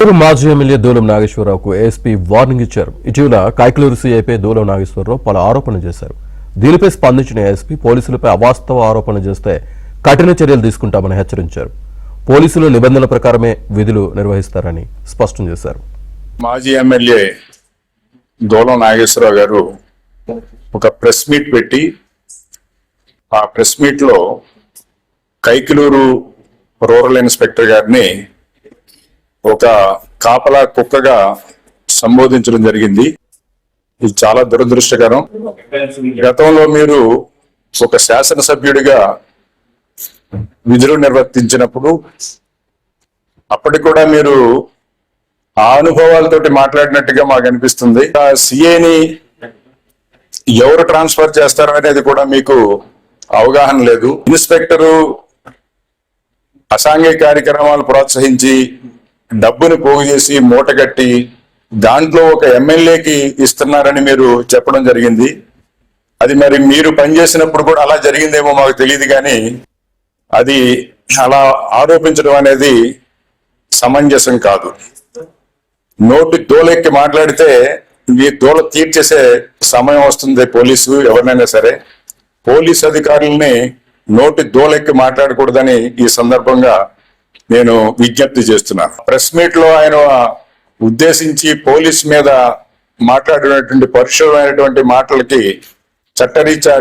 మాజీ ఎమ్మెల్యే దూలం నాగేశ్వరరావుకు ASP warning ఇచ్చారు. ఇటీవల కైకలూరు సీఐపై దూలం నాగేశ్వరరావు పలు ఆరోపణలు చేశారు. దీనిపై స్పందించిన ఏఎస్పీ పోలీసులపై అవాస్తవ ఆరోపణలు చేస్తే కఠిన చర్యలు తీసుకుంటామని హెచ్చరించారు. పోలీసులు నిబంధనల ప్రకారమే విధులు నిర్వహిస్తారని స్పష్టం చేశారు. మాజీ ఎమ్మెల్యే దూలం నాగేశ్వరరావు గారు ఒక ప్రెస్ మీట్ పెట్టి ఆ ప్రెస్ మీట్ లో కైకలూరు రూరల్ ఇన్స్పెక్టర్ గారిని ఒక కాపలా కుక్కగా సంబోధించడం జరిగింది. ఇది చాలా దురదృష్టకరం. గతంలో మీరు ఒక శాసనసభ్యుడిగా విధులు నిర్వర్తించినప్పుడు అప్పటికి కూడా మీరు ఆ అనుభవాలతోటి మాట్లాడినట్టుగా మాకు అనిపిస్తుంది. ఆ సిఏని ఎవరు ట్రాన్స్ఫర్ చేస్తారు అనేది కూడా మీకు అవగాహన లేదు. ఇన్స్పెక్టరు అసాంఘిక కార్యక్రమాలు ప్రోత్సహించి డబ్బుని పోగు చేసి మూటగట్టి దాంట్లో ఒక ఎమ్మెల్యేకి ఇస్తున్నారని మీరు చెప్పడం జరిగింది. అది మరి మీరు పనిచేసినప్పుడు కూడా అలా జరిగిందేమో మాకు తెలియదు, కానీ అది అలా ఆరోపించడం అనేది సమంజసం కాదు. నోటి దోలెక్కి మాట్లాడితే మీ దోల తీర్చేసే సమయం వస్తుంది. పోలీసు ఎవరినైనా సరే పోలీసు అధికారులని నోటి దోలెక్కి మాట్లాడకూడదని ఈ సందర్భంగా నేను విజ్ఞప్తి చేస్తున్నాను. ప్రెస్ మీట్ లో ఆయన ఉద్దేశించి పోలీస్ మీద మాట్లాడినటువంటి పరుషమైనటువంటి మాటలకి చట్టరీత్యా